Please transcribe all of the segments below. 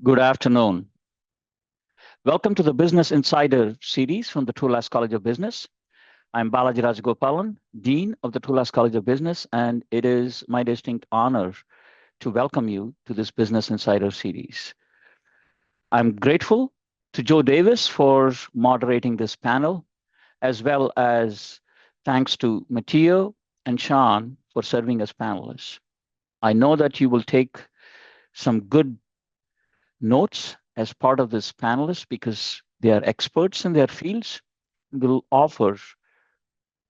Good afternoon. Welcome to the Business Insider series from the Trulaske College of Business. I'm Balaji Rajagopalan, Dean of the Trulaske College of Business, and it is my distinct honor to welcome you to this Business Insider series. I'm grateful to Joe Davis for moderating this panel, as well as thanks to Matteo and Sean for serving as panelists. I know that you will take some good notes as part of this panelist because they are experts in their fields, will offer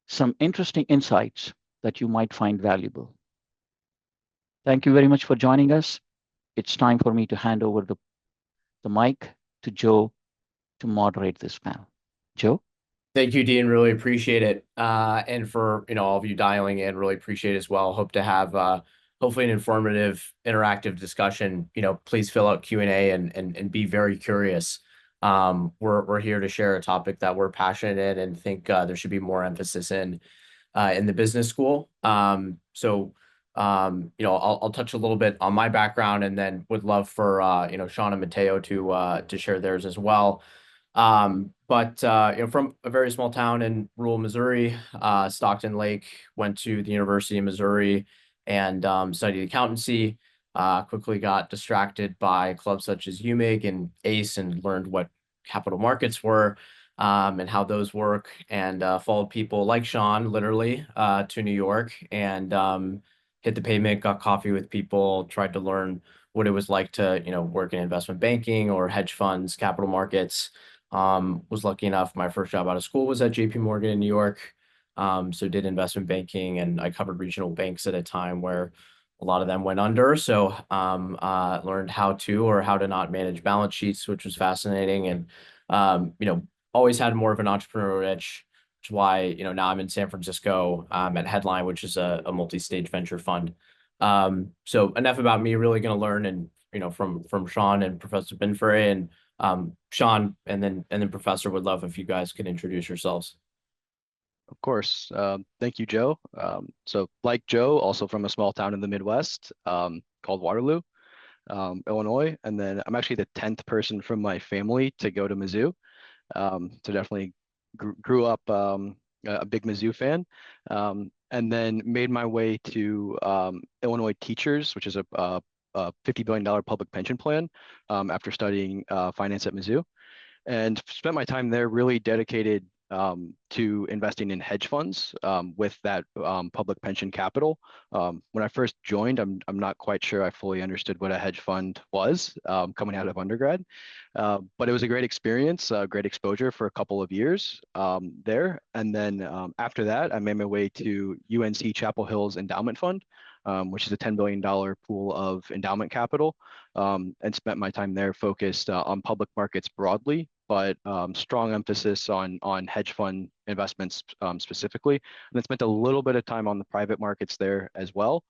some interesting insights that you might find valuable. Thank you very much for joining us. It's time for me to hand over the mic to Joe to moderate this panel. Joe? Thank you, Dean. Really appreciate it. And for all of you dialing in, really appreciate it as well. Hope to have hopefully an informative, interactive discussion. Please fill out Q&A and be very curious. We're here to share a topic that we're passionate in and think there should be more emphasis in the business school. I'll touch a little bit on my background and then would love for Sean and Matteo to share theirs as well. From a very small town in rural Missouri, Stockton Lake, went to the University of Missouri and studied accountancy. Quickly got distracted by clubs such as UMIG and ACE and learned what capital markets were and how those work, and followed people like Sean literally to New York and hit the pavement, got coffee with people, tried to learn what it was like to work in investment banking or hedge funds, capital markets. Was lucky enough, my first job out of school was at JP Morgan in New York. So did investment banking, and I covered regional banks at a time where a lot of them went under. So learned how to not manage balance sheets, which was fascinating. And, always had more of an entrepreneurial itch, which is why, now I'm in San Francisco at Headline, which is a multi-stage venture fund. So enough about me, really going to learn and, from Sean and Professor Binfrey, and Sean, and then Professor, would love if you guys could introduce yourselves. Of course. Thank you, Joe. So like Joe, also from a small town in the Midwest called Waterloo, Illinois. And then I'm actually the 10th person from my family to go to Mizzou. So definitely grew up a big Mizzou fan. And then made my way to Illinois Teachers, which is a $50 billion public pension plan after studying finance at Mizzou, and spent my time there really dedicated to investing in hedge funds with that public pension capital. When I first joined, I'm not quite sure I fully understood what a hedge fund was coming out of undergrad, but it was a great experience, great exposure for a couple of years there. And then after that, I made my way to UNC Chapel Hill's endowment fund, which is a $10 billion pool of endowment capital, and spent my time there focused on public markets broadly, but strong emphasis on hedge fund investments specifically. And then spent a little bit of time on the private markets there as well,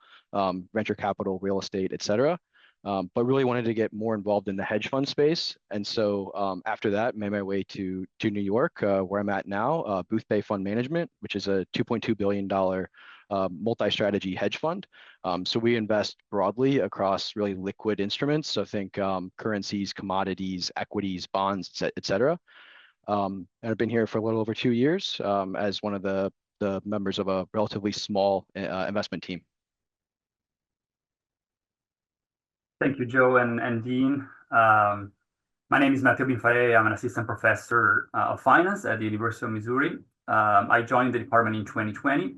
venture capital, real estate, et cetera. But really wanted to get more involved in the hedge fund space. And so after that, made my way to New York, where I'm at now, Booth Bay Fund Management, which is a $2.2 billion multi-strategy hedge fund. So we invest broadly across really liquid instruments. So think currencies, commodities, equities, bonds, et cetera. And I've been here for a little over 2 years as one of the members of a relatively small investment team. Thank you, Joe and Dean. My name is Matteo Binfare. I'm an assistant professor of finance at the University of Missouri. I joined the department in 2020.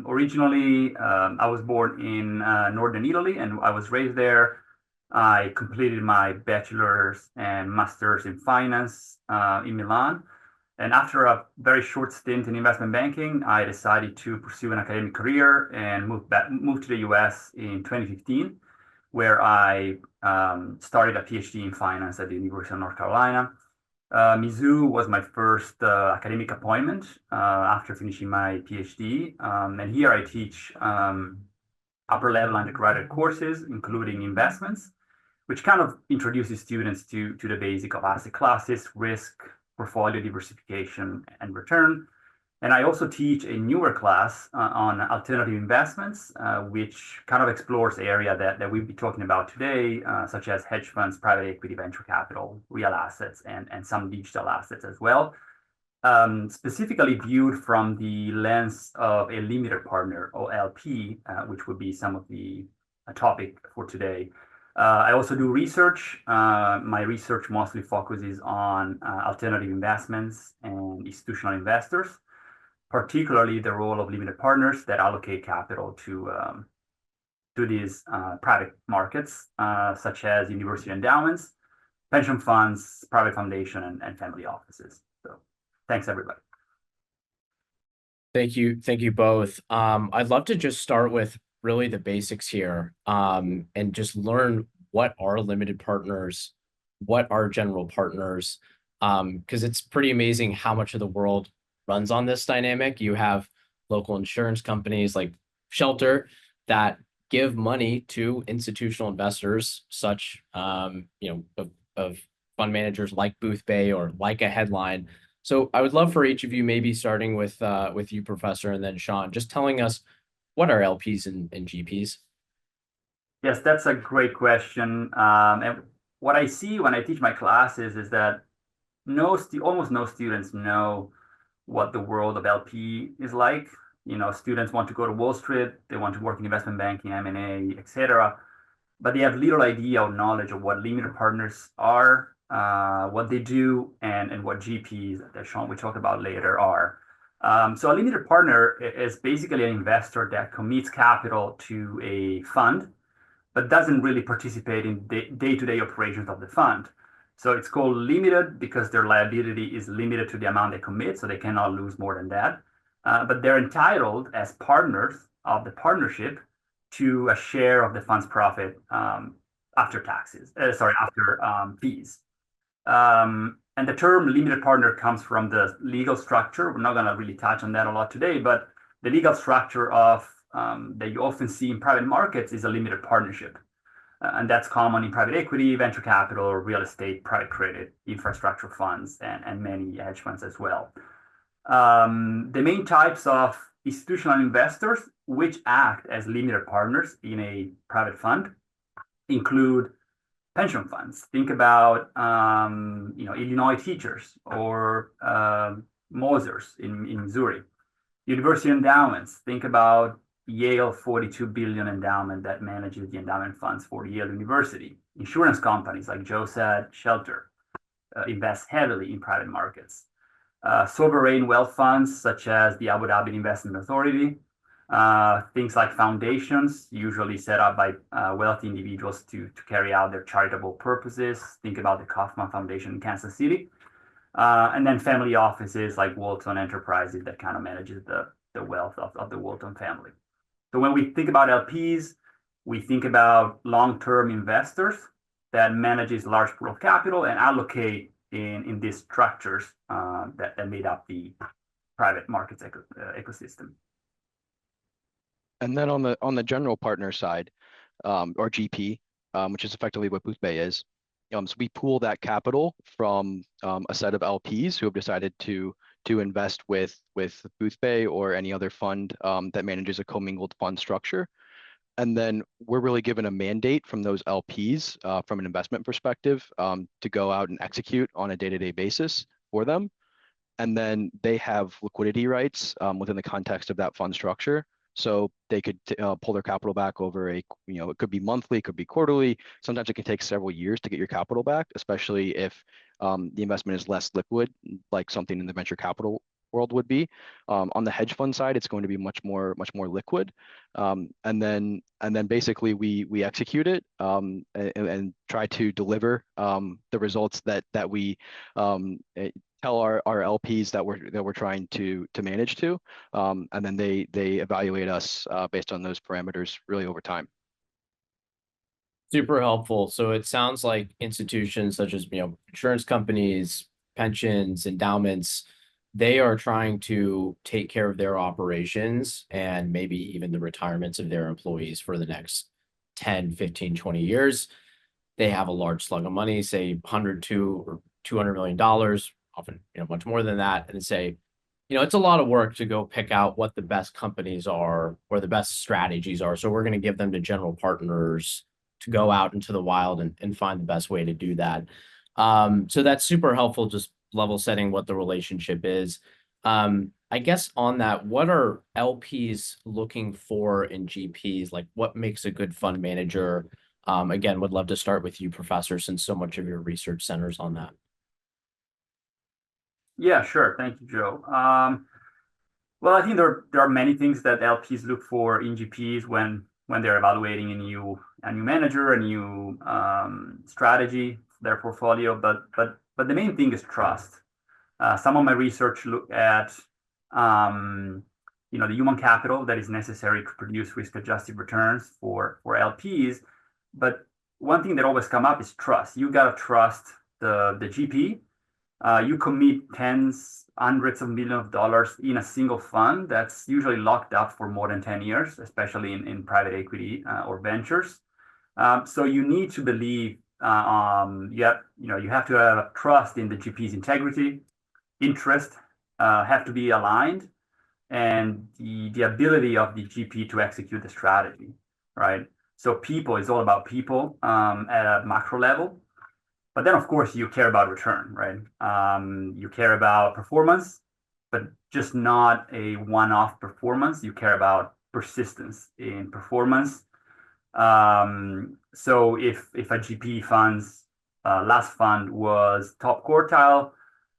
Originally, I was born in northern Italy, and I was raised there. I completed my bachelor's and master's in finance in Milan. And after a very short stint in investment banking, I decided to pursue an academic career and moved to the US in 2015, where I started a PhD in finance at the University of North Carolina. Mizzou was my first academic appointment after finishing my PhD. And here I teach upper level undergraduate courses, including investments, which kind of introduces students to the basic of asset classes, risk, portfolio diversification, and return. And I also teach a newer class on alternative investments, which kind of explores the area that we'll be talking about today, such as hedge funds, private equity, venture capital, real assets, and some digital assets as well. Specifically viewed from the lens of a limited partner or LP, which would be some of the topic for today. I also do research. My research mostly focuses on alternative investments and institutional investors, particularly the role of limited partners that allocate capital to these private markets, such as university endowments, pension funds, private foundation, and family offices. So thanks, everybody. Thank you both. I'd love to just start with really the basics here, and just learn what are limited partners, what are general partners, because it's pretty amazing how much of the world runs on this dynamic. You have local insurance companies like Shelter that give money to institutional investors, such of fund managers like Boothbay or like a Headline. So I would love for each of you, maybe starting with you, Professor, and then Sean, just telling us what are LPs and GPs. Yes, that's a great question. And what I see when I teach my classes is that almost no students know what the world of LP is like. Students want to go to Wall Street, they want to work in investment banking, M&A, etc. But they have little idea or knowledge of what limited partners are, what they do, and what GPs, that Sean will talk about later, are. So a limited partner is basically an investor that commits capital to a fund, but doesn't really participate in day-to-day operations of the fund. So it's called limited because their liability is limited to the amount they commit, so they cannot lose more than that. But they're entitled as partners of the partnership to a share of the fund's profit after fees. And the term limited partner comes from the legal structure. We're not going to really touch on that a lot today, but the legal structure of that you often see in private markets is a limited partnership. And that's common in private equity, venture capital, real estate, private credit, infrastructure funds, and many hedge funds as well. The main types of institutional investors which act as limited partners in a private fund include pension funds. Think about Illinois teachers or Mosers in Missouri. University endowments. Think about Yale $42 billion endowment that manages the endowment funds for Yale University. Insurance companies, like Joe said, Shelter, invest heavily in private markets. Sovereign wealth funds, such as the Abu Dhabi Investment Authority. Things like foundations, usually set up by wealthy individuals to carry out their charitable purposes. Think about the Kaufman Foundation in Kansas City. And then family offices like Walton Enterprises that kind of manages the wealth of the Walton family. So when we think about LPs, we think about long-term investors that manages large pool of capital and allocate in these structures that made up the private markets ecosystem. And then on the general partner side, or GP, which is effectively what Boothbay is, so we pool that capital from a set of LPs who have decided to invest with Boothbay or any other fund that manages a commingled fund structure. And then we're really given a mandate from those LPs from an investment perspective to go out and execute on a day-to-day basis for them. And then they have liquidity rights within the context of that fund structure. So they could pull their capital back over it could be monthly, it could be quarterly. Sometimes it can take several years to get your capital back, especially if the investment is less liquid, like something in the venture capital world would be. On the hedge fund side, it's going to be much more liquid. And then basically we execute it and try to deliver the results that we tell our LPs that we're trying to manage to, and then they evaluate us based on those parameters really over time. Super helpful. So it sounds like institutions such as insurance companies, pensions, endowments, they are trying to take care of their operations and maybe even the retirements of their employees for the next 10, 15, 20 years. They have a large slug of money, say $100 to or $200 million, often much more than that, and say, it's a lot of work to go pick out what the best companies are or the best strategies are. So we're going to give them to general partners to go out into the wild and find the best way to do that. So that's super helpful, just level setting what the relationship is. I guess on that, what are LPs looking for in GPs? Like what makes a good fund manager? Again, would love to start with you, Professor, since so much of your research centers on that. Yeah, sure. Thank you, Joe. Well, I think there are many things that LPs look for in GPs when they're evaluating a new manager, a new strategy for their portfolio. But the main thing is trust. Some of my research look at the human capital that is necessary to produce risk-adjusted returns for LPs. But one thing that always come up is trust. You gotta trust the GP. You commit tens, hundreds of millions of dollars in a single fund that's usually locked up for more than 10 years, especially in private equity or ventures. So you need to believe, you have to have trust in the GP's integrity, interest have to be aligned, and the ability of the GP to execute the strategy, right? So people is all about people at a macro level. But then, of course, you care about return, right? You care about performance, but just not a one-off performance. You care about persistence in performance. So if a GP fund's last fund was top quartile,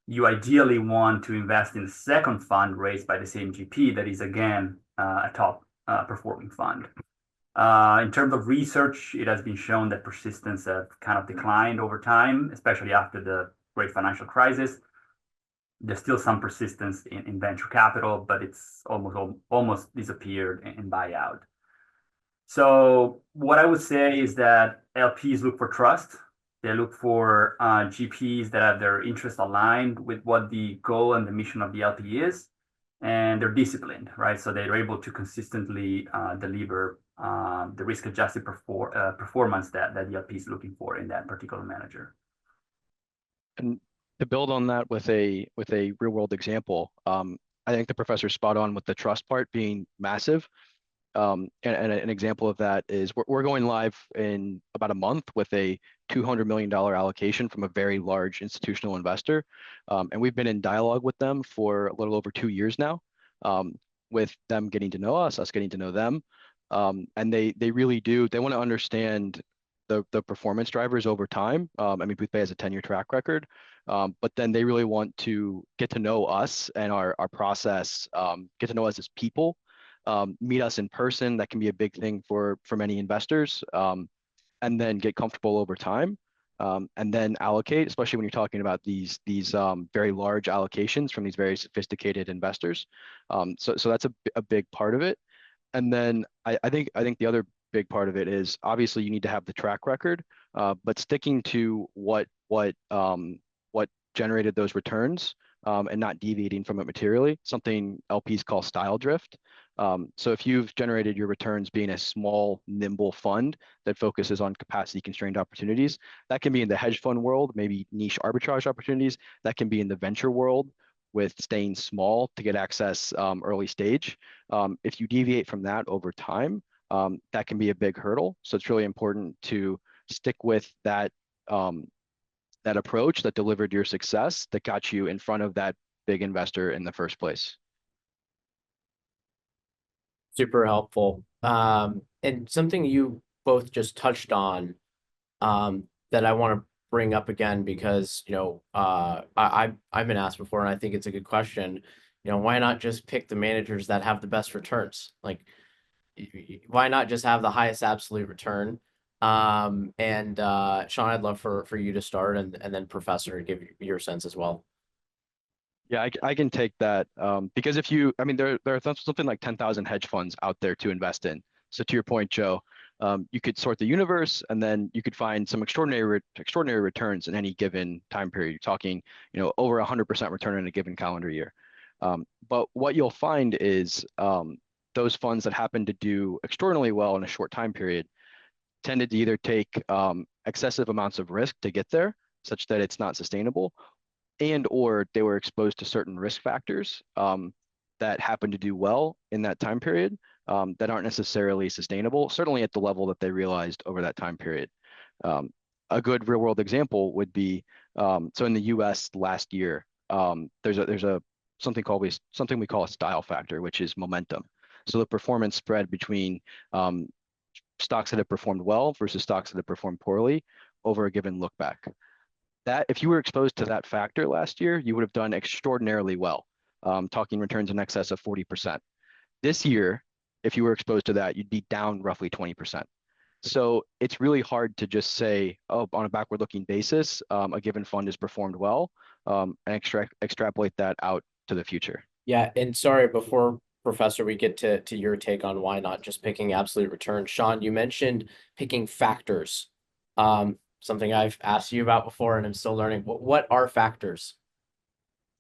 you ideally want to invest in the second fund raised by the same GP that is, again, a top performing fund. In terms of research, it has been shown that persistence have kind of declined over time, especially after the great financial crisis. There's still some persistence in venture capital, but it's almost disappeared in buyout. So what I would say is that LPs look for trust. They look for GPs that have their interests aligned with what the goal and the mission of the LP is, and they're disciplined, right? So they're able to consistently deliver the risk-adjusted performance that the LP is looking for in that particular manager. And to build on that with a real-world example, I think the professor's spot on with the trust part being massive. And an example of that is we're going live in about a month with a $200 million allocation from a very large institutional investor. And we've been in dialogue with them for a little over 2 years now, with them getting to know us getting to know them. And they really do, they want to understand the performance drivers over time. I mean, Boothbay has a 10-year track record, but then they really want to get to know us and our process, get to know us as people. Meet us in person. That can be a big thing for many investors, and then get comfortable over time, and then allocate, especially when you're talking about these very large allocations from these very sophisticated investors. So that's a big part of it. And then I think the other big part of it is obviously you need to have the track record, but sticking to what generated those returns, and not deviating from it materially, something LPs call style drift. So if you've generated your returns being a small, nimble fund that focuses on capacity constrained opportunities, that can be in the hedge fund world, maybe niche arbitrage opportunities. That can be in the venture world with staying small to get access early stage. If you deviate from that over time, that can be a big hurdle. So it's really important to stick with that approach that delivered your success, that got you in front of that big investor in the first place. Super helpful. And something you both just touched on, that I want to bring up again, because, I've been asked before, and I think it's a good question. Why not just pick the managers that have the best returns? Like, why not just have the highest absolute return? And Sean, I'd love for you to start, and then Professor, give your sense as well. Yeah, I can take that, because there are something like 10,000 hedge funds out there to invest in. So to your point, Joe, you could sort the universe, and then you could find some extraordinary returns in any given time period. You're talking, over 100% return in a given calendar year. But what you'll find is those funds that happen to do extraordinarily well in a short time period tended to either take excessive amounts of risk to get there, such that it's not sustainable, and or they were exposed to certain risk factors that happen to do well in that time period that aren't necessarily sustainable, certainly at the level that they realized over that time period. A good real world example would be, so in the US last year, there's something we call a style factor, which is momentum. So the performance spread between stocks that have performed well versus stocks that have performed poorly over a given look back. That if you were exposed to that factor last year, you would have done extraordinarily well, talking returns in excess of 40%. This year, if you were exposed to that, you'd be down roughly 20%. So it's really hard to just say, oh, on a backward-looking basis, a given fund has performed well, and extrapolate that out to the future. Yeah, and sorry, before Professor, we get to your take on why not just picking absolute return. Sean, you mentioned picking factors. Something I've asked you about before, and I'm still learning. What are factors?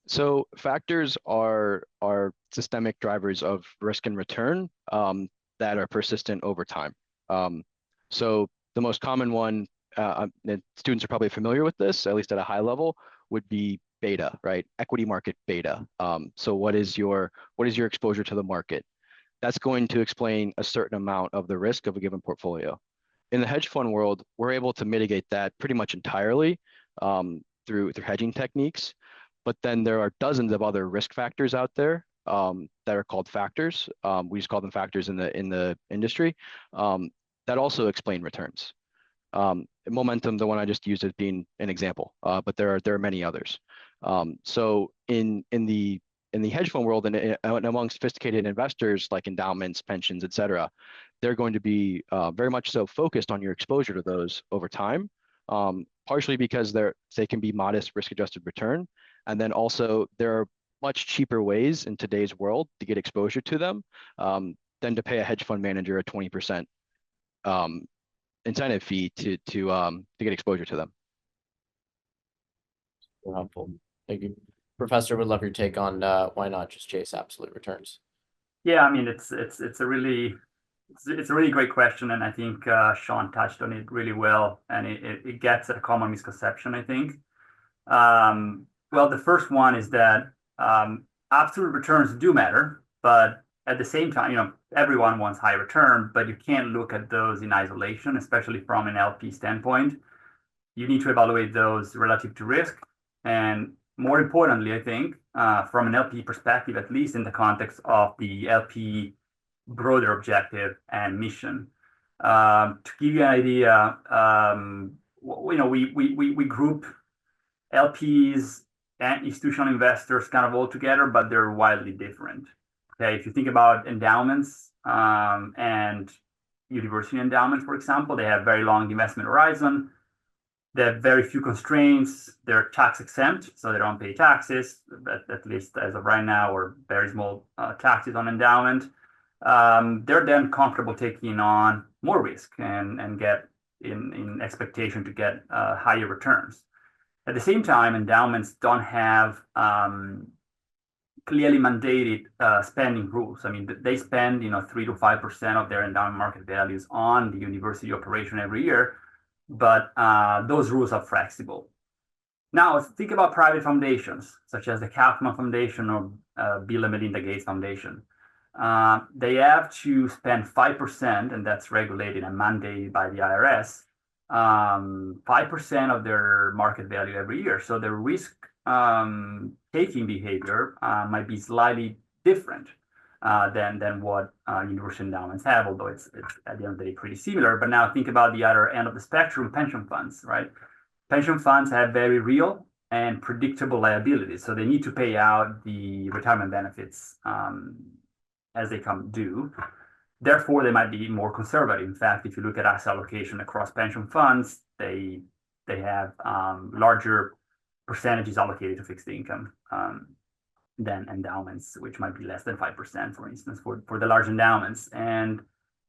So factors are systemic drivers of risk and return that are persistent over time. So the most common one, and students are probably familiar with this, at least at a high level, would be beta, right? Equity market beta. So what is your exposure to the market? That's going to explain a certain amount of the risk of a given portfolio. In the hedge fund world, we're able to mitigate that pretty much entirely through hedging techniques. But then there are dozens of other risk factors out there that are called factors. We just call them factors in the industry that also explain returns. Momentum, the one I just used as being an example, but there are many others. So in the hedge fund world and among sophisticated investors like endowments, pensions, et cetera, they're going to be very much so focused on your exposure to those over time, partially because they can be modest risk-adjusted return. And then also there are much cheaper ways in today's world to get exposure to them than to pay a hedge fund manager a 20% incentive fee to get exposure to them. Helpful. Thank you. Professor, would love your take on why not just chase absolute returns? Yeah, I mean, it's a really great question, and I think Sean touched on it really well, and it gets at a common misconception, I think. Well, the first one is that absolute returns do matter, but at the same time, everyone wants high return, but you can't look at those in isolation, especially from an LP standpoint. You need to evaluate those relative to risk, and more importantly, I think, from an LP perspective, at least in the context of the LP broader objective and mission. To give you an idea, we group LPs and institutional investors kind of all together, but they're wildly different. Okay, if you think about endowments and university endowments, for example, they have very long investment horizon. They have very few constraints. They're tax exempt, so they don't pay taxes, at least as of right now, or very small taxes on endowment. They're then comfortable taking on more risk and get in expectation to get higher returns. At the same time, endowments don't have clearly mandated spending rules. I mean, they spend 3 to 5% of their endowment market values on the university operation every year, but those rules are flexible. Now, think about private foundations, such as the Kaufman Foundation or Bill and Melinda Gates Foundation. They have to spend 5%, and that's regulated and mandated by the IRS, 5% of their market value every year. So the risk taking behavior might be slightly different than what university endowments have, although it's at the end of the day pretty similar. But now think about the other end of the spectrum, pension funds, right? Pension funds have very real and predictable liabilities, so they need to pay out the retirement benefits as they come due. Therefore, they might be more conservative. In fact, if you look at asset allocation across pension funds, they have larger percentages allocated to fixed income than endowments, which might be less than 5%, for instance, for the large endowments. And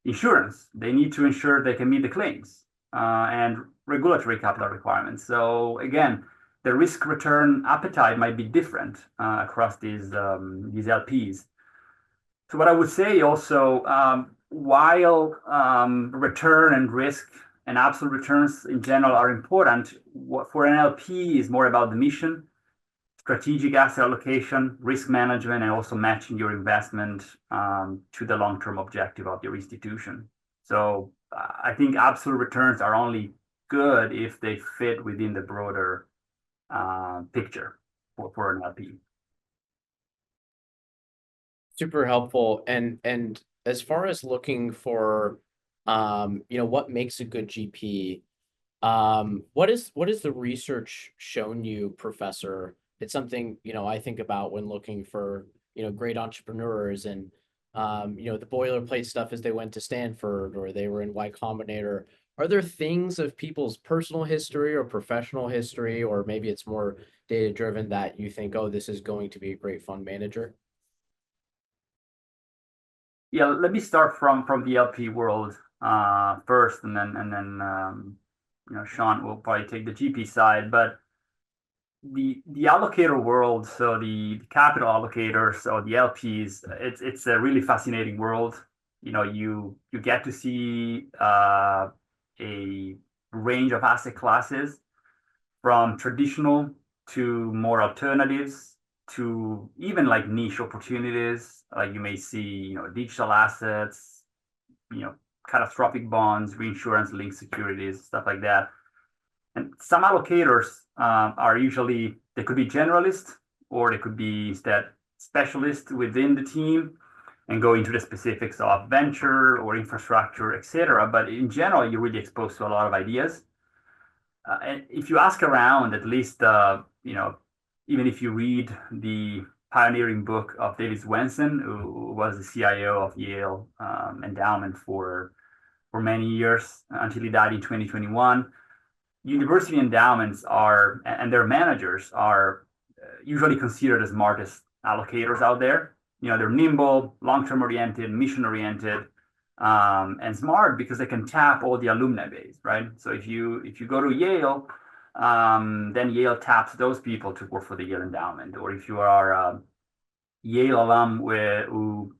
insurance, they need to ensure they can meet the claims and regulatory capital requirements. So again, the risk return appetite might be different across these LPs. So what I would say also, while return and risk and absolute returns in general are important, what for an LP is more about the mission strategic asset allocation, risk management, and also matching your investment to the long-term objective of your institution. So I think absolute returns are only good if they fit within the broader picture for an LP. Super helpful. And as far as looking for, what makes a good GP, what is the research shown you, Professor? It's something, I think about when looking for, great entrepreneurs and, the boilerplate stuff as they went to Stanford or they were in Y Combinator. Are there things of people's personal history or professional history, or maybe it's more data driven that you think, oh, this is going to be a great fund manager? Yeah, let me start from the LP world first, and then Sean will probably take the GP side. But the allocator world, so the capital allocators or the LPs, it's a really fascinating world. You get to see a range of asset classes, from traditional to more alternatives to even like niche opportunities. Like you may see, digital assets, catastrophic bonds, reinsurance linked securities, stuff like that. And some allocators are usually, they could be generalists, or they could be instead specialists within the team and go into the specifics of venture or infrastructure, etc. But in general, you're really exposed to a lot of ideas. And if you ask around, at least, even if you read the pioneering book of David Swensen, who was the CIO of Yale Endowment for many years until he died in 2021, university endowments are, and their managers are usually considered the smartest allocators out there. They're nimble, long-term oriented, mission oriented, and smart because they can tap all the alumni base, right? So if you go to Yale, then Yale taps those people to work for the Yale Endowment. Or if you are a Yale alum who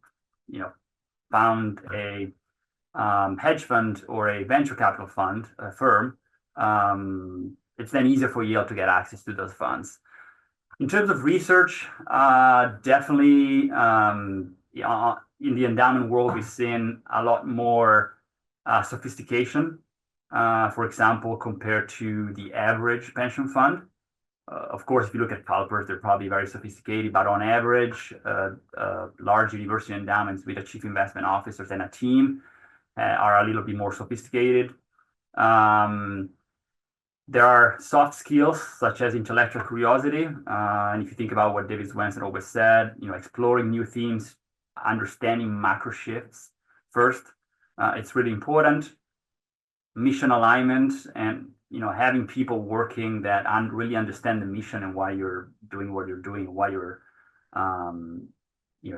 found a hedge fund or a venture capital fund, a firm, it's then easier for Yale to get access to those funds. In terms of research, definitely in the endowment world, we've seen a lot more sophistication, for example, compared to the average pension fund. Of course, if you look at CalPERS, they're probably very sophisticated, but on average, large university endowments with a chief investment officers and a team are a little bit more sophisticated. There are soft skills such as intellectual curiosity. And if you think about what David Swensen always said, exploring new themes, understanding macro shifts first, it's really important. Mission alignment and having people working that really understand the mission and why you're doing what you're doing, why you're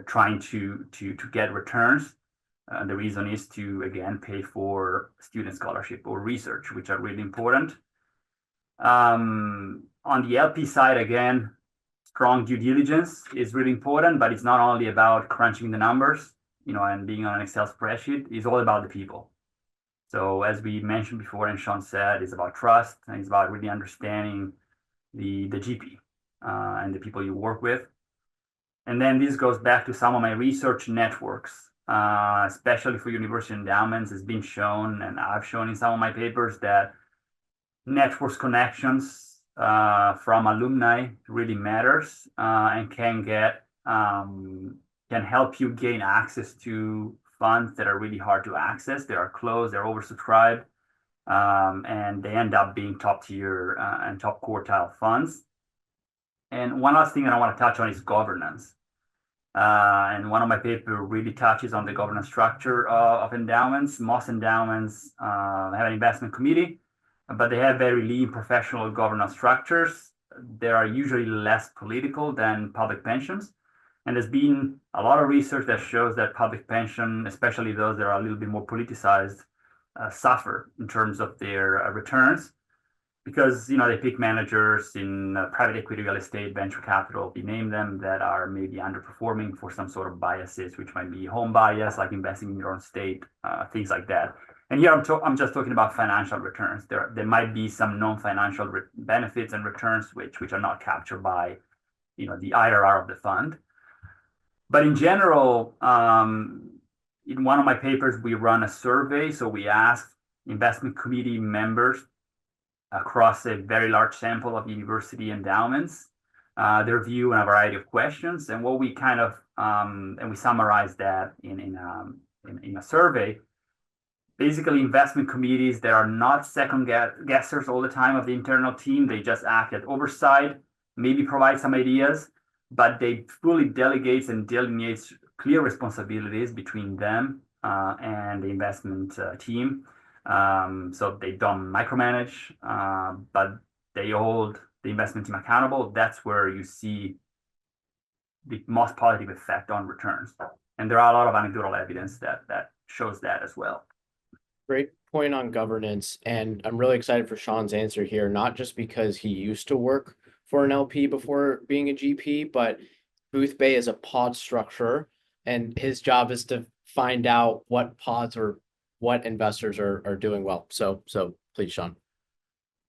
trying to get returns. The reason is to, again, pay for student scholarship or research, which are really important. On the LP side, again, strong due diligence is really important, but it's not only about crunching the numbers, and being on an Excel spreadsheet. It's all about the people. So as we mentioned before, and Sean said, it's about trust, and it's about really understanding the GP and the people you work with. And then this goes back to some of my research networks, especially for university endowments. It's been shown, and I've shown in some of my papers, that networks connections from alumni really matters and can help you gain access to funds that are really hard to access. They are closed, they're oversubscribed, and they end up being top tier and top quartile funds. And one last thing that I want to touch on is governance. And one of my papers really touches on the governance structure of endowments. Most endowments have an investment committee, but they have very lean professional governance structures. They are usually less political than public pensions. And there's been a lot of research that shows that public pension, especially those that are a little bit more politicized, suffer in terms of their returns, because they pick managers in private equity, real estate, venture capital, we name them, that are maybe underperforming for some sort of biases, which might be home bias, like investing in your own state, things like that. And here I'm just talking about financial returns. There might be some non-financial benefits and returns which are not captured by the IRR of the fund. But in general, in one of my papers, we run a survey. So we asked investment committee members across a very large sample of university endowments their view on a variety of questions. And what we kind of, and we summarize that in a survey. Basically, investment committees that are not second guessers all the time of the internal team, they just act as oversight, maybe provide some ideas, but they fully delegates and delineates clear responsibilities between them and the investment team. So they don't micromanage, but they hold the investment team accountable. That's where you see the most positive effect on returns. And there are a lot of anecdotal evidence that shows that as well. Great point on governance. And I'm really excited for Sean's answer here, not just because he used to work for an LP before being a GP, but Booth Bay is a pod structure, and his job is to find out what pods or what investors are doing well. So please, Sean.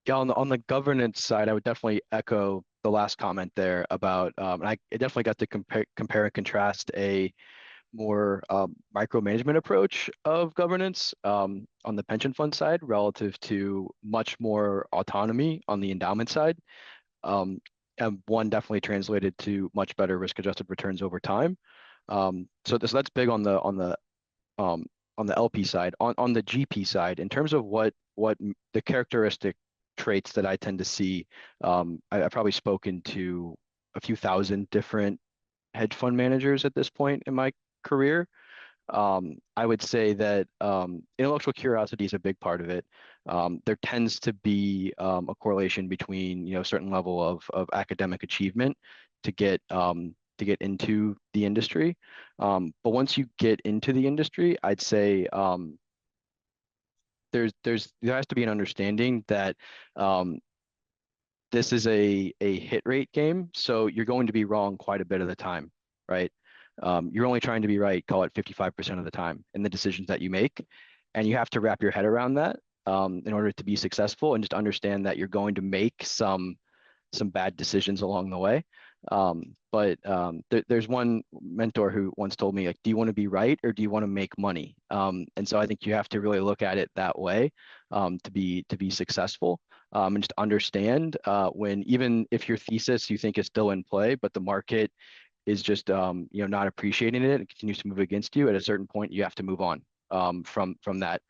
Yeah, on the governance side, I would definitely echo the last comment there about, and I definitely got to compare and contrast a more micromanagement approach of governance on the pension fund side relative to much more autonomy on the endowment side. And one definitely translated to much better risk-adjusted returns over time. So that's big on the LP side. On the GP side, in terms of what the characteristic traits that I tend to see, I've probably spoken to a few thousand different hedge fund managers at this point in my career. I would say that intellectual curiosity is a big part of it. There tends to be a correlation between a certain level of academic achievement to get into the industry. But once you get into the industry, I'd say there has to be an understanding that this is a hit rate game, so you're going to be wrong quite a bit of the time, right? You're only trying to be right, call it 55% of the time in the decisions that you make. And you have to wrap your head around that in order to be successful, and just understand that you're going to make some bad decisions along the way. But there's one mentor who once told me, like, do you want to be right or do you want to make money? And so I think you have to really look at it that way to be successful. And just understand when, even if your thesis you think is still in play, but the market is just not appreciating it and continues to move against you, at a certain point you have to move on from that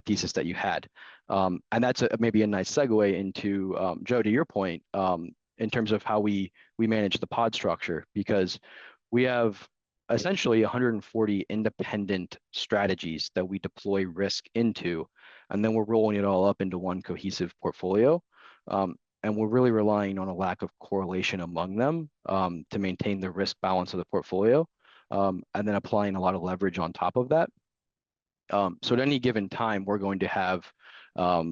thesis that you had. And that's maybe a nice segue into Joe, to your point, in terms of how we manage the pod structure, because we have essentially 140 independent strategies that we deploy risk into, and then we're rolling it all up into one cohesive portfolio. And we're really relying on a lack of correlation among them to maintain the risk balance of the portfolio, and then applying a lot of leverage on top of that. So at any given time, we're going to have a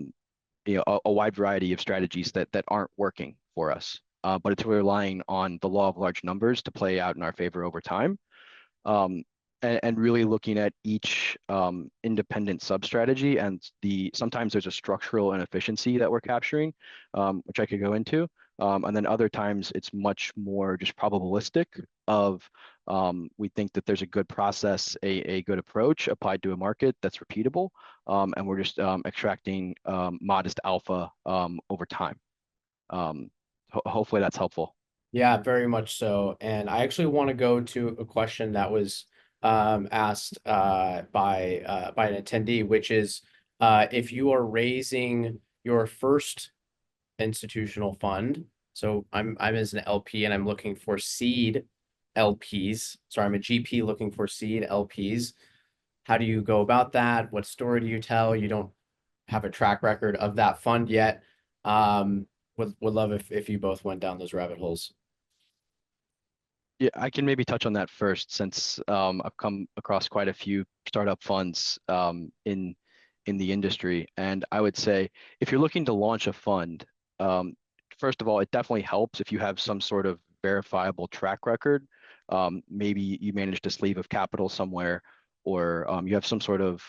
wide variety of strategies that aren't working for us, but it's relying on the law of large numbers to play out in our favor over time. And really looking at each independent sub-strategy, and sometimes there's a structural inefficiency that we're capturing, which I could go into. And then other times it's much more just probabilistic of we think that there's a good process, a good approach applied to a market that's repeatable, and we're just extracting modest alpha over time. Hopefully that's helpful. Yeah, very much so. And I actually want to go to a question that was asked by an attendee, which is if you are raising your first institutional fund. So I'm as an LP and I'm looking for seed LPs. Sorry, I'm a GP looking for seed LPs. How do you go about that? What story do you tell? You don't have a track record of that fund yet. Would love if you both went down those rabbit holes. Yeah, I can maybe touch on that first, since I've come across quite a few startup funds in the industry. And I would say, if you're looking to launch a fund, first of all, it definitely helps if you have some sort of verifiable track record. Maybe you managed a sleeve of capital somewhere, or you have some sort of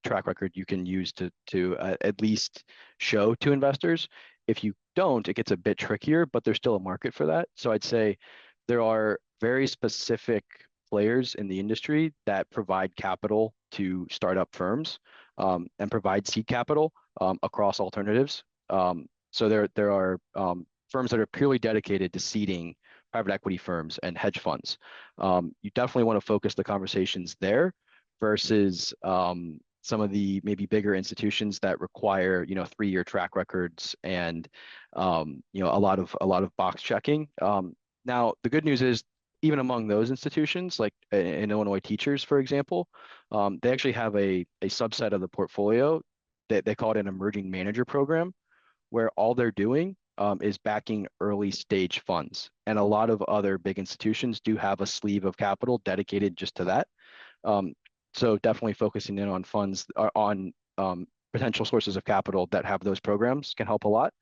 track record you can use to at least show to investors. If you don't, it gets a bit trickier, but there's still a market for that. So I'd say there are very specific players in the industry that provide capital to startup firms and provide seed capital across alternatives. So there are firms that are purely dedicated to seeding private equity firms and hedge funds. You definitely want to focus the conversations there versus some of the maybe bigger institutions that require 3-year track records and a lot of box checking. Now the good news is even among those institutions, like in Illinois Teachers, for example, they actually have a subset of the portfolio that they call it an emerging manager program, where all they're doing is backing early stage funds. And a lot of other big institutions do have a sleeve of capital dedicated just to that. So definitely focusing in on funds on potential sources of capital that have those programs can help a lot.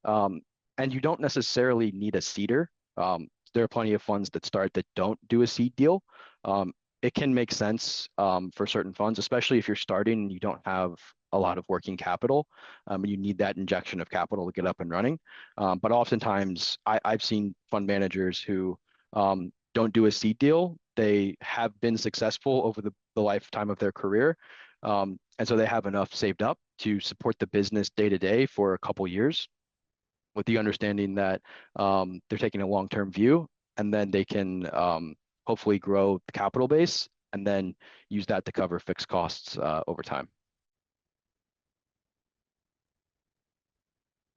And you don't necessarily need a seeder. There are plenty of funds that don't do a seed deal. It can make sense for certain funds, especially if you're starting and you don't have a lot of working capital. You need that injection of capital to get up and running. But oftentimes I've seen fund managers who don't do a seed deal. They have been successful over the lifetime of their career. And so they have enough saved up to support the business day to day for a couple years, with the understanding that they're taking a long-term view, and then they can hopefully grow the capital base and then use that to cover fixed costs over time.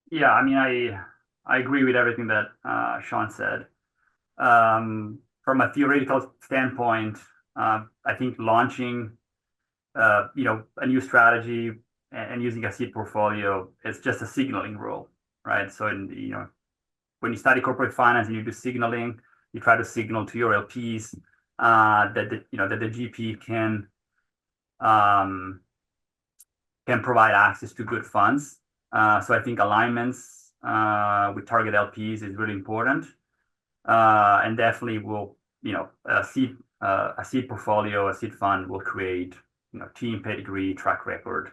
Yeah, I mean, I agree with everything that Sean said. From a theoretical standpoint, I think launching a new strategy and using a seed portfolio is just a signaling role, right? So when you study corporate finance and you do signaling, you try to signal to your LPs that the GP can provide access to good funds. So I think alignments with target LPs is really important, and definitely a seed portfolio, a seed fund will create team pedigree, track record.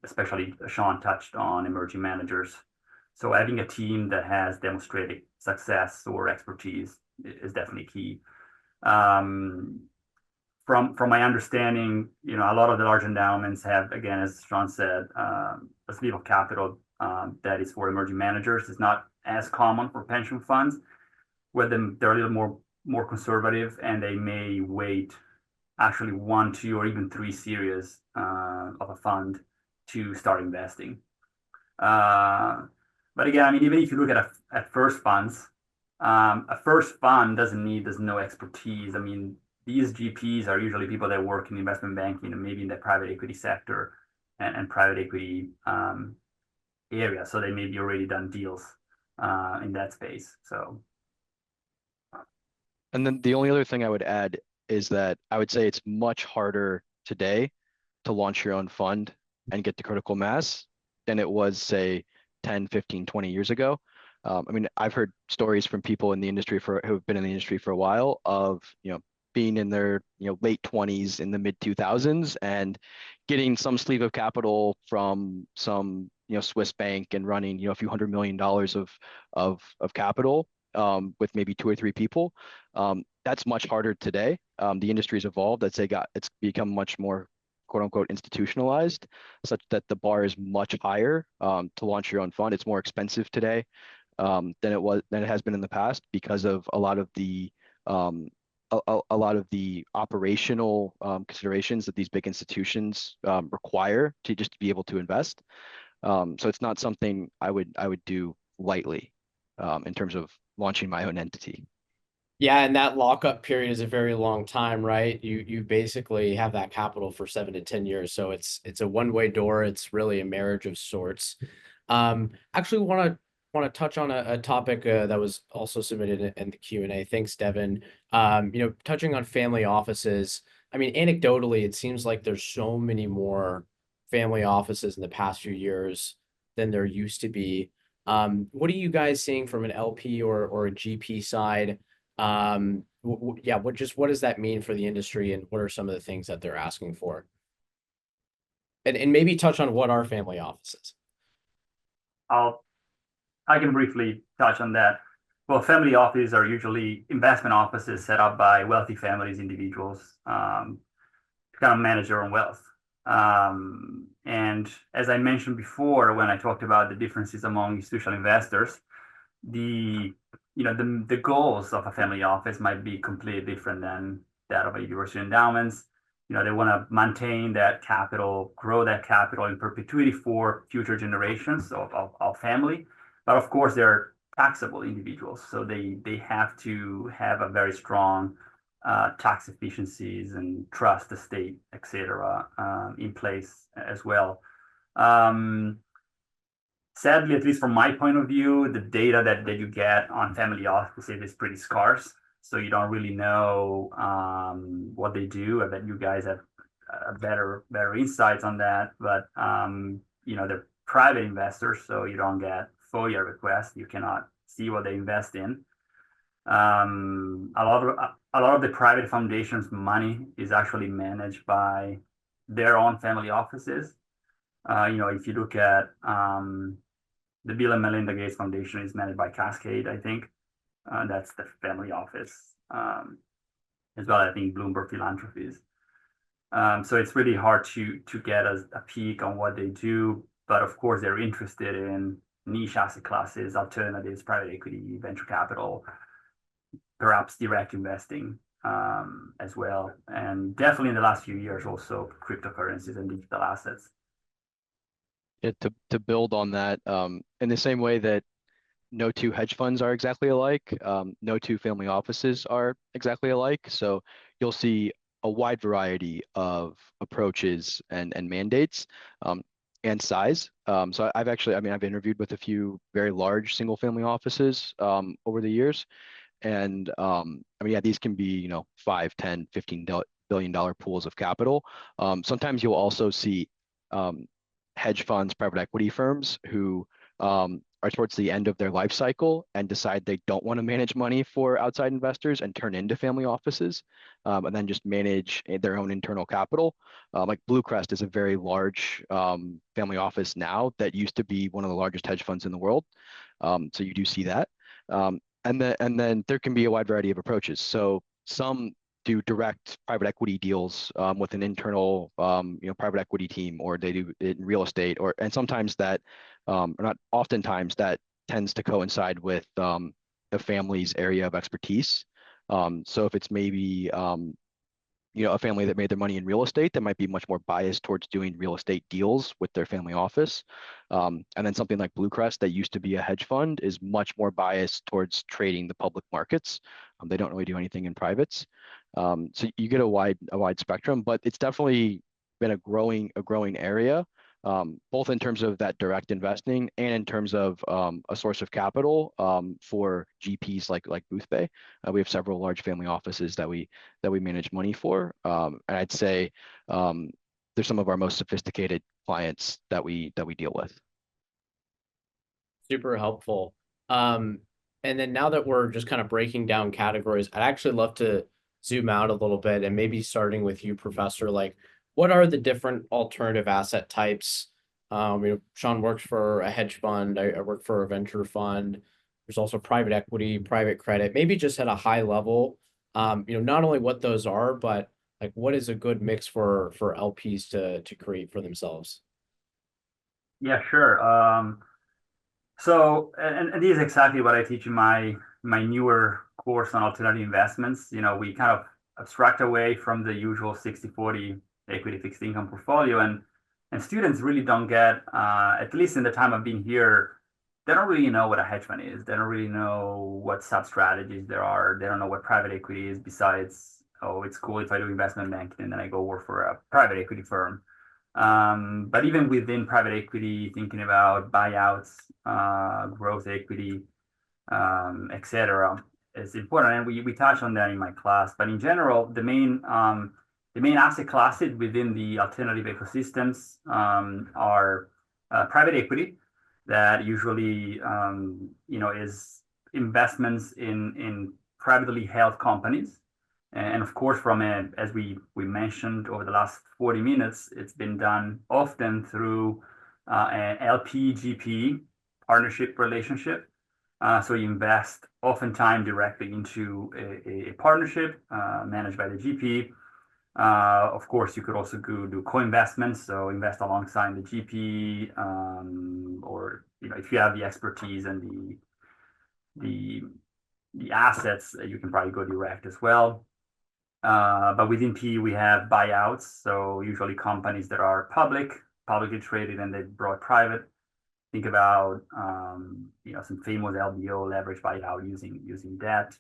Especially Sean touched on emerging managers. So having a team that has demonstrated success or expertise is definitely key. From my understanding, a lot of the large endowments have, again, as Sean said, a sleeve of capital that is for emerging managers. It's not as common for pension funds, where they're a little more conservative, and they may wait actually 1, 2, or even 3 series of a fund to start investing. But again, I mean, even if you look at first funds, a first fund there's no expertise. I mean, these GPs are usually people that work in investment banking and maybe in the private equity sector and private equity area. So they may be already done deals in that space. So. And then the only other thing I would add is that I would say it's much harder today to launch your own fund and get to critical mass than it was, say, 10, 15, 20 years ago. I mean, I've heard stories from people in the industry who have been in the industry for a while of, being in their, late 20s, in the mid 2000s, and getting some sleeve of capital from some, Swiss bank and running, a few $100 million of capital with maybe 2 or 3 people. That's much harder today. The industry's evolved. I'd say it's become much more quote unquote institutionalized, such that the bar is much higher to launch your own fund. It's more expensive today than it has been in the past, because of a lot of the operational considerations that these big institutions require to just be able to invest. So it's not something I would do lightly in terms of launching my own entity. Yeah, and that lockup period is a very long time, right? You basically have that capital for 7 to 10 years, so it's a one-way door. It's really a marriage of sorts. Actually, want to touch on a topic that was also submitted in the Q&A. Thanks, Devin. Touching on family offices. I mean, anecdotally, it seems like there's so many more family offices in the past few years than there used to be. What are you guys seeing from an LP or a GP side? What does that mean for the industry, and what are some of the things that they're asking for? And maybe touch on what are family offices. I'll I can briefly touch on that. Well, family offices are usually investment offices set up by wealthy families, individuals, to kind of manage their own wealth. And as I mentioned before, when I talked about the differences among institutional investors, the goals of a family office might be completely different than that of a university endowments. They want to maintain that capital, grow that capital in perpetuity for future generations of family. But of course, they're taxable individuals, so they have to have a very strong tax efficiencies and trust estate, etc., in place as well. Sadly, at least from my point of view, the data that you get on family offices is pretty scarce. So you don't really know what they do. I bet you guys have better insights on that. But they're private investors, so you don't get FOIA requests. You cannot see what they invest in. A lot of the private foundations' money is actually managed by their own family offices. If you look at the Bill and Melinda Gates Foundation is managed by Cascade, I think. That's the family office, as well. I think Bloomberg Philanthropies. So it's really hard to get a peek on what they do, but of course they're interested in niche asset classes, alternatives, private equity, venture capital, perhaps direct investing as well, and definitely in the last few years also cryptocurrencies and digital assets. Yeah, to build on that, in the same way that no two hedge funds are exactly alike, no two family offices are exactly alike. So you'll see a wide variety of approaches and mandates and size. So I've interviewed with a few very large single family offices over the years. And these can be, $5, $10, $15 billion pools of capital. Sometimes you'll also see hedge funds, private equity firms who are towards the end of their life cycle and decide they don't want to manage money for outside investors and turn into family offices, and then just manage their own internal capital. Like Bluecrest is a very large family office now that used to be one of the largest hedge funds in the world. So you do see that. And then there can be a wide variety of approaches. So some do direct private equity deals with an internal private equity team, or they do it in real estate, and sometimes that, or not oftentimes, that tends to coincide with the family's area of expertise. So if it's maybe a family that made their money in real estate, that might be much more biased towards doing real estate deals with their family office. And then something like Bluecrest that used to be a hedge fund is much more biased towards trading the public markets. They don't really do anything in privates. So you get a wide spectrum, but it's definitely been a growing area, both in terms of that direct investing and in terms of a source of capital for GPs like Boothbay. We have several large family offices that we manage money for, and I'd say they're some of our most sophisticated clients that we deal with. Super helpful. And then now that we're just kind of breaking down categories, I'd actually love to zoom out a little bit and maybe starting with you, Professor, like what are the different alternative asset types? Sean works for a hedge fund. I work for a venture fund. There's also private equity, private credit, maybe just at a high level, not only what those are, but like what is a good mix for LPs to create for themselves? Yeah, sure. So, and this is exactly what I teach in my newer course on alternative investments. We kind of abstract away from the usual 60-40 equity fixed income portfolio, and students really don't get, at least in the time I've been here, they don't really know what a hedge fund is. They don't really know what sub strategies there are. They don't know what private equity is besides, oh, it's cool if I do investment banking and then I go work for a private equity firm. But even within private equity, thinking about buyouts, growth equity, etc., is important, and we touch on that in my class. But in general, the main asset classes within the alternative ecosystems are private equity, that usually is investments in privately held companies. And of course, as we mentioned over the last 40 minutes, it's been done often through an LP GP partnership relationship. So you invest oftentimes directly into a partnership managed by the GP. Of course, you could also do co-investments, so invest alongside the GP, or if you have the expertise and the assets, you can probably go direct as well. But within PE, we have buyouts, so usually companies that are publicly traded, and they brought private. Think about some famous LBO leverage buyout using debt.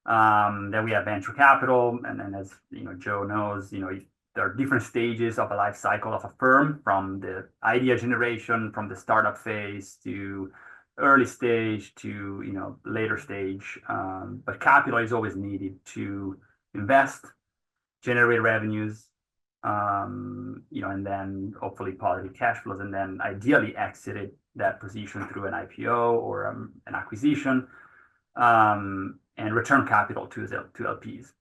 Then we have venture capital, and then as Joe knows, there are different stages of a life cycle of a firm, from the idea generation, from the startup phase to early stage to later stage. But capital is always needed to invest, generate revenues, and then hopefully positive cash flows, and then ideally exit that position through an IPO or an acquisition, and return capital to LPs.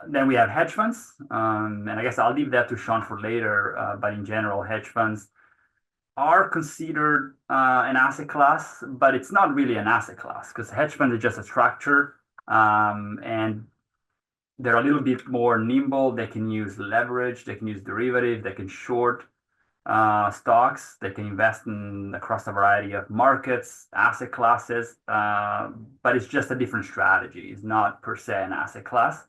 Then we have hedge funds, and I guess I'll leave that to Sean for later. But in general, hedge funds are considered an asset class, but it's not really an asset class, because hedge fund is just a structure, and they're a little bit more nimble. They can use leverage, they can use derivatives, they can short stocks, they can invest across a variety of markets, asset classes, but it's just a different strategy. It's not per se an asset class.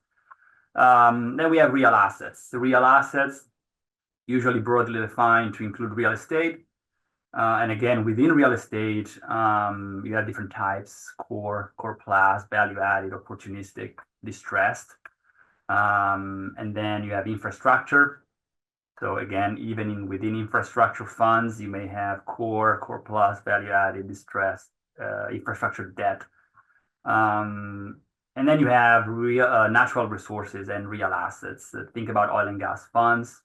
Then we have real assets. The real assets, usually broadly defined to include real estate. And again, within real estate, you have different types: core plus, value added, opportunistic, distressed. And then you have infrastructure. So again, even within infrastructure funds, you may have core plus, value added, distressed, infrastructure debt. And then you have real natural resources and real assets. Think about oil and gas funds.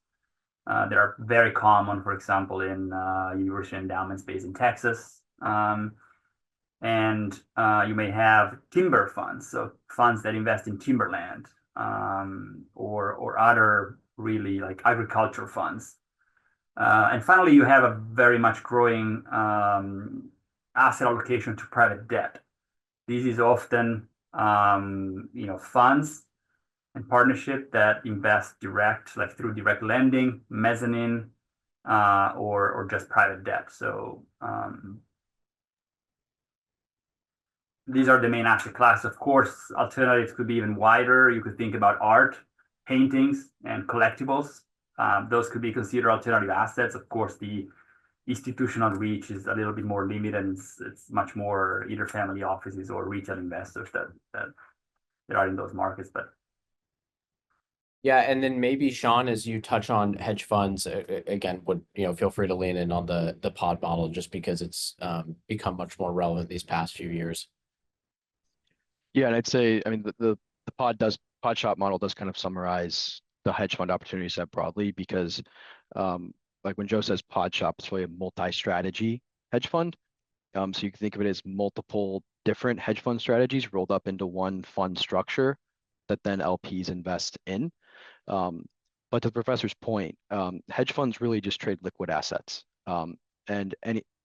They are very common, for example, in university endowments based in Texas. And you may have timber funds, so funds that invest in timberland, or other really like agriculture funds. And finally, you have a very much growing asset allocation to private debt. This is often funds and partnership that invest direct, like through direct lending, mezzanine, or just private debt. So these are the main asset classes. Of course, alternatives could be even wider. You could think about art, paintings, and collectibles. Those could be considered alternative assets. Of course, the institutional reach is a little bit more limited, and it's much more either family offices or retail investors that are in those markets. But yeah, and then maybe Sean, as you touch on hedge funds, again, would feel free to lean in on the pod model, just because it's become much more relevant these past few years. Yeah, and I'd say, I mean, the pod shop model does kind of summarize the hedge fund opportunity set broadly, because like when Joe says pod shop, it's really a multi-strategy hedge fund. So you can think of it as multiple different hedge fund strategies rolled up into one fund structure that then LPs invest in. But to the professor's point, hedge funds really just trade liquid assets. And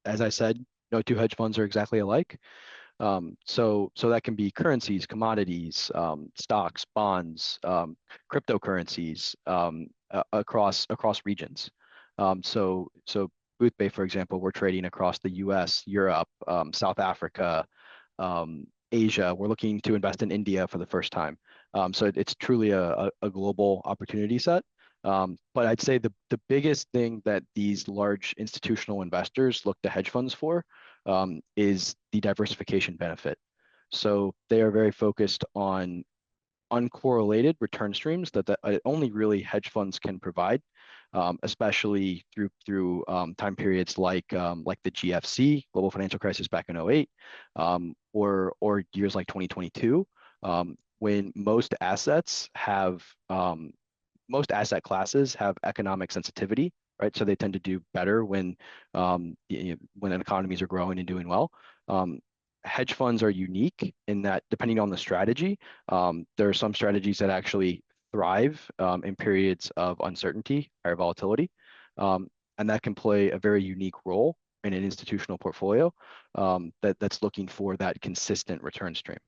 as I said, no two hedge funds are exactly alike. So that can be currencies, commodities, stocks, bonds, cryptocurrencies, across regions. So BoothBay, for example, we're trading across the US, Europe, South Africa, Asia. We're looking to invest in India for the first time. So it's truly a global opportunity set. But I'd say the biggest thing that these large institutional investors look to hedge funds for is the diversification benefit. So they are very focused on uncorrelated return streams that only really hedge funds can provide, especially through time periods like the GFC, global financial crisis back in 2008, or years like 2022, when most asset classes have economic sensitivity, right? So they tend to do better when economies are growing and doing well. Hedge funds are unique in that, depending on the strategy, there are some strategies that actually thrive in periods of uncertainty, higher volatility, and that can play a very unique role in an institutional portfolio that's looking for that consistent return stream.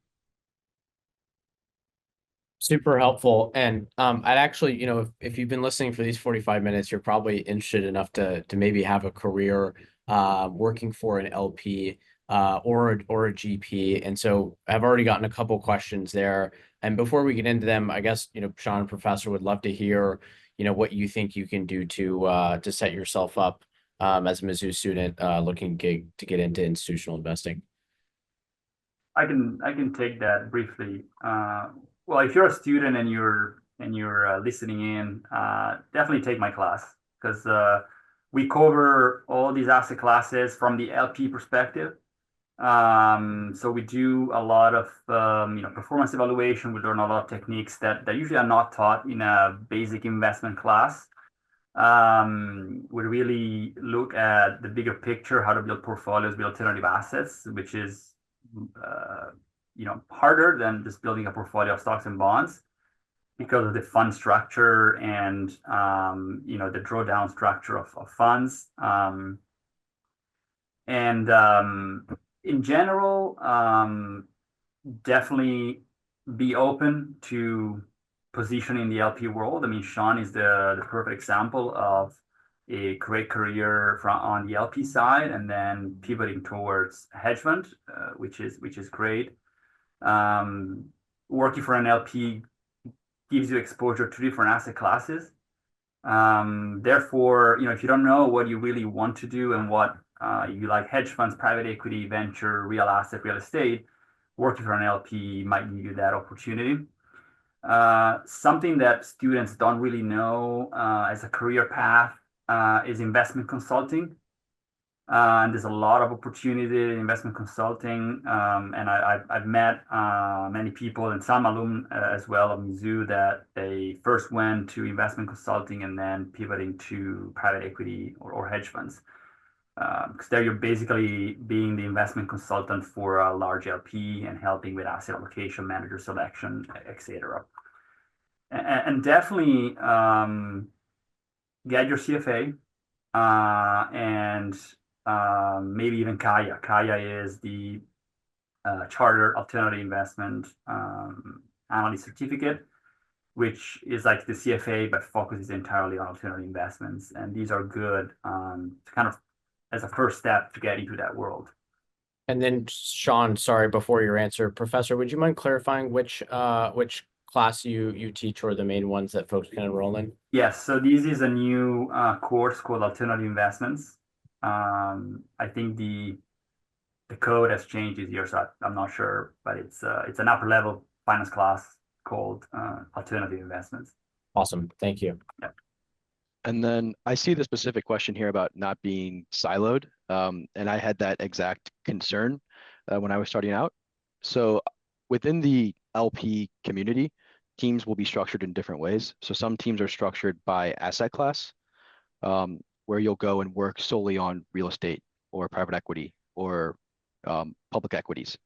Super helpful. And I'd actually, if you've been listening for these 45 minutes, you're probably interested enough to maybe have a career working for an LP or a GP. And so I've already gotten a couple questions there. And before we get into them, I guess, Sean and Professor would love to hear, what you think you can do to set yourself up as a Mizzou student looking to get into institutional investing. I can take that briefly. Well, if you're a student and you're listening in, definitely take my class, because we cover all these asset classes from the LP perspective. So we do a lot of performance evaluation. We learn a lot of techniques that usually are not taught in a basic investment class. We really look at the bigger picture, how to build portfolios, build alternative assets, which is harder than just building a portfolio of stocks and bonds, because of the fund structure and the drawdown structure of funds. In general, definitely be open to position in the LP world. I mean, Sean is the perfect example of a great career on the LP side, and then pivoting towards hedge fund, which is great. Working for an LP gives you exposure to different asset classes. Therefore, if you don't know what you really want to do and what you like, hedge funds, private equity, venture, real asset, real estate, working for an LP might give you that opportunity. Something that students don't really know as a career path is investment consulting. And there's a lot of opportunity in investment consulting. And I've met many people and some alumni as well of Mizzou that they first went to investment consulting and then pivoting to private equity or hedge funds. Because there you're basically being the investment consultant for a large LP and helping with asset allocation, manager selection, etc. And definitely get your CFA and maybe even Kaya. Kaya is the Chartered Alternative Investment Analyst Certificate, which is like the CFA but focuses entirely on alternative investments. And these are good to kind of as a first step to get into that world. And then, Sean, sorry, before your answer, Professor, would you mind clarifying which class you teach, or the main ones that folks can enroll in? Yes, so this is a new course called Alternative Investments. I think the code has changed this year, so I'm not sure, but it's an upper level finance class called Alternative Investments. Awesome, thank you. Yeah. And then I see the specific question here about not being siloed. And I had that exact concern when I was starting out. So within the LP community, teams will be structured in different ways. So some teams are structured by asset class, where you'll go and work solely on real estate or private equity or public equities.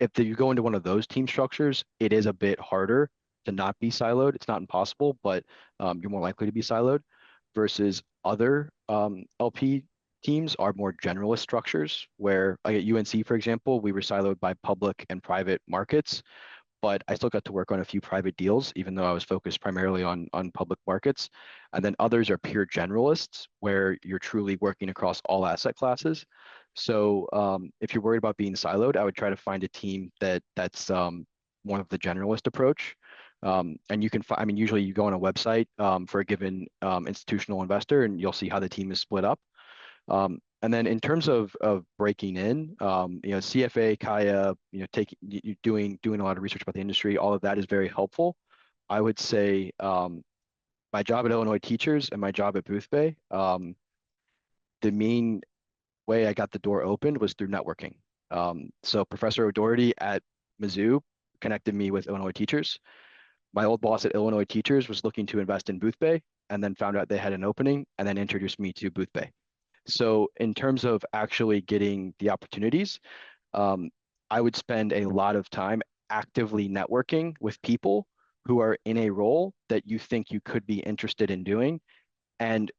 If you go into one of those team structures, it is a bit harder to not be siloed. It's not impossible, but you're more likely to be siloed, versus other LP teams are more generalist structures, where like at UNC, for example, we were siloed by public and private markets, but I still got to work on a few private deals, even though I was focused primarily on public markets. And then others are pure generalists, where you're truly working across all asset classes. So if you're worried about being siloed, I would try to find a team that's more of the generalist approach. And you can find, I mean, usually you go on a website for a given institutional investor, and you'll see how the team is split up. And then in terms of breaking in, CFA, Kaya, doing a lot of research about the industry, all of that is very helpful. I would say my job at Illinois Teachers and my job at Boothbay, the main way I got the door opened was through networking. So Professor O'Doherty at Mizzou connected me with Illinois Teachers. My old boss at Illinois Teachers was looking to invest in Boothbay, and then found out they had an opening, and then introduced me to Boothbay. So in terms of actually getting the opportunities, I would spend a lot of time actively networking with people who are in a role that you think you could be interested in doing, and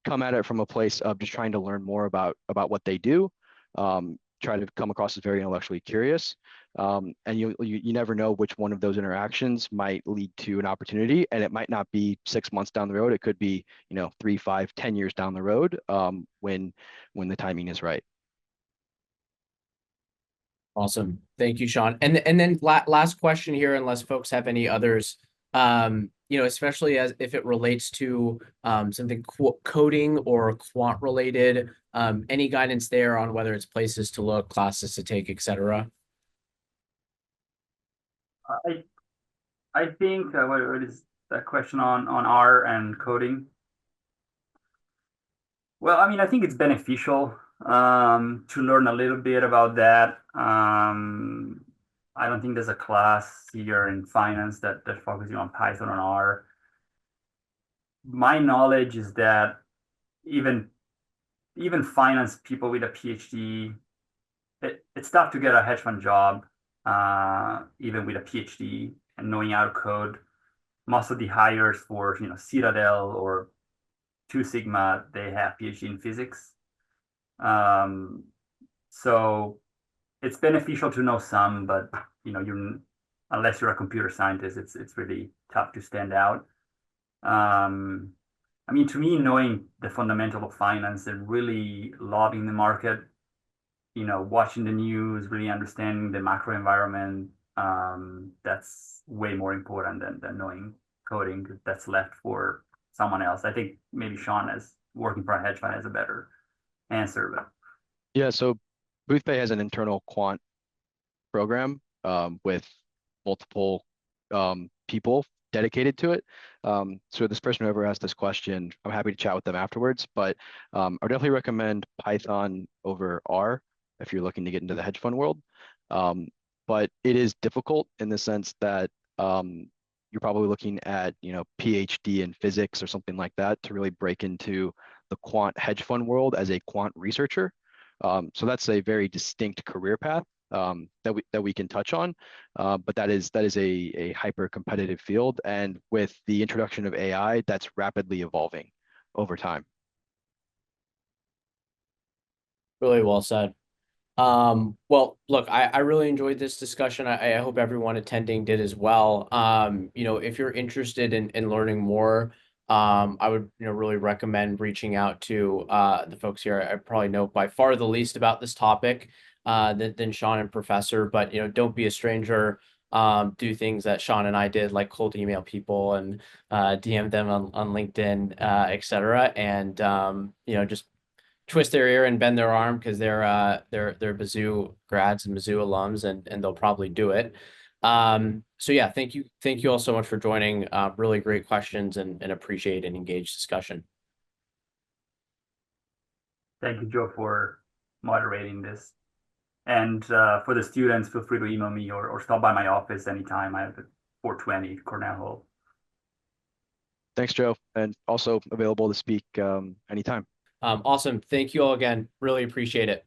come at it from a place of just trying to learn more about what they do, try to come across as very intellectually curious. And you never know which one of those interactions might lead to an opportunity, and it might not be 6 months down the road. It could be, 3, 5, 10 years down the road, when the timing is right. Awesome. Thank you, Sean. And then last question here, unless folks have any others, especially as if it relates to something coding or quant related, any guidance there on whether it's places to look, classes to take, etc. I think what is that question on R and coding? Well, I mean, I think it's beneficial to learn a little bit about that. I don't think there's a class here in finance that focuses on Python or R. My knowledge is that even finance people with a PhD, it's tough to get a hedge fund job, even with a PhD and knowing how to code. Most of the hires for Citadel or Two Sigma, they have PhD in physics. So it's beneficial to know some, but unless you're a computer scientist, it's really tough to stand out. I mean, to me, knowing the fundamental of finance and really lobbying the market, watching the news, really understanding the macro environment, that's way more important than knowing coding, because that's left for someone else. I think maybe Sean, as working for a hedge fund, has a better answer. But Yeah, so BoothPay has an internal quant program with multiple people dedicated to it. So this person who ever asked this question, I'm happy to chat with them afterwards, but I would definitely recommend Python over R if you're looking to get into the hedge fund world. But it is difficult in the sense that you're probably looking at, PhD in physics or something like that to really break into the quant hedge fund world as a quant researcher. So that's a very distinct career path that we can touch on, but that is a hyper competitive field, and with the introduction of AI, that's rapidly evolving over time. Really well said. Well, look, I really enjoyed this discussion. I hope everyone attending did as well. If you're interested in learning more, I would really recommend reaching out to the folks here. I probably know by far the least about this topic than Sean and Professor, but don't be a stranger. Do things that Sean and I did, like cold email people and DM them on LinkedIn, etc. And just twist their ear and bend their arm, because they're Mizzou grads and Mizzou alums, and they'll probably do it. So yeah, thank you all so much for joining. Really great questions, and appreciate an engaged discussion. thank you, Joe, for moderating this. And for the students, feel free to email me or stop by my office anytime. I have at 420 Cornell Hall. Thanks, Joe, and also available to speak anytime. Awesome. Thank you all again. Really appreciate it.